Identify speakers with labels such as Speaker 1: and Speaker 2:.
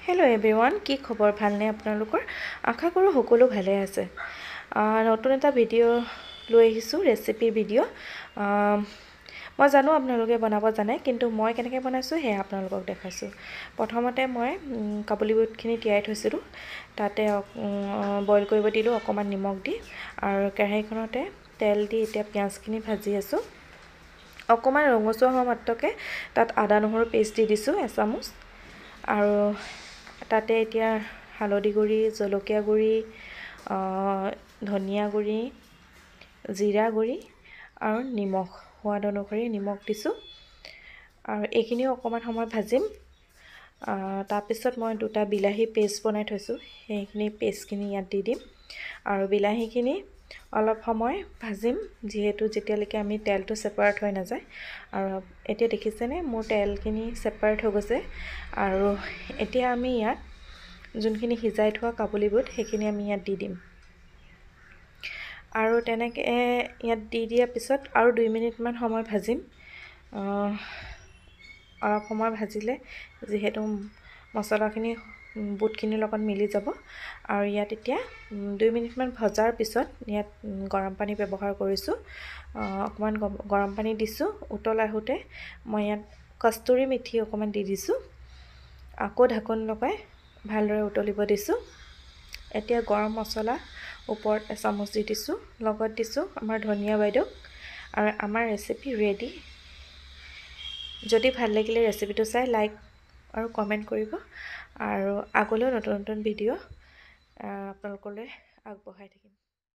Speaker 1: Hello' everyone, কি খবৰ? ভালনে আপোনালোকৰ? আশা কৰোঁ সকলো ভালে আছে। নতুন এটা ভিডিঅ' লৈ আহিছোঁ, ৰেচিপি ভিডিঅ'। মই জানো আপোনালোকে বনাব জানে, কিন্তু মই কেনেকৈ বনাইছোঁ সেয়া আপোনালোকক দেখাইছোঁ। প্ৰথমতে মই কাবুলী বুটখিনি তিয়াই থৈছিলোঁ, তাতে বইল কৰিব দিলোঁ অকণমান নিমখ দি, আৰু কেৰাহীখনতে তেল দি এতিয়া পিঁয়াজখিনি ভাজি আছোঁ। অকণমান ৰঙচুৱা হোৱা মাত্ৰকে তাত আদা নহৰু পেষ্ট দি দিছোঁ এচামুচ, আৰু তাতে এতিয়া হালধি গুড়ি, জলকীয়া গুড়ি, ধনিয়া গুড়ি, জিৰা গুড়ি আৰু নিমখ, সোৱাদ অনুসৰি নিমখ দিছোঁ, আৰু এইখিনিও অকণমান সময় ভাজিম। তাৰপিছত মই দুটা বিলাহী পেষ্ট বনাই থৈছোঁ, সেইখিনি পেষ্টখিনি ইয়াত দি দিম, আৰু বিলাহীখিনি অলপ সময় ভাজিম, যেতিয়ালৈকে আমি তেলটো ছেপাৰেট হৈ নাযায়। আৰু এতিয়া দেখিছেনে মোৰ তেলখিনি ছেপাৰেট হৈ গৈছে। আৰু এতিয়া আমি ইয়াত যোনখিনি সিজাই থোৱা কাবুলী বুট সেইখিনি আমি ইয়াত দি দিম, আৰু তেনেকৈ ইয়াত দি দিয়াৰ পিছত আৰু 2 মিনিটমান সময় ভাজিম। অলপ সময় ভাজিলে যিহেতু মছলাখিনি বুটখিনিৰ লগত মিলি যাব। আৰু ইয়াত এতিয়া 2 মিনিটমান ভজাৰ পিছত ইয়াত গৰম পানী ব্যৱহাৰ কৰিছোঁ। অকণমান গৰম পানী দিছোঁ, উতল আহোঁতে মই ইয়াত কষ্টুৰি মেথি অকণমান দি দিছোঁ, আকৌ ঢাকোন লগাই ভালদৰে উতলিব দিছোঁ। এতিয়া গৰম মছলা ওপৰত এচামুচ দি দিছোঁ, লগত দিছোঁ আমাৰ ধনিয়া বাইদেউ, আৰু আমাৰ ৰেচিপি ৰেডি। যদি ভাল লাগিলে ৰেচিপিটো চাই লাইক আৰু কমেণ্ট কৰিব, আৰু আগলৈও নতুন নতুন ভিডিঅ' আপোনালোকলৈ আগবঢ়াই থাকিম।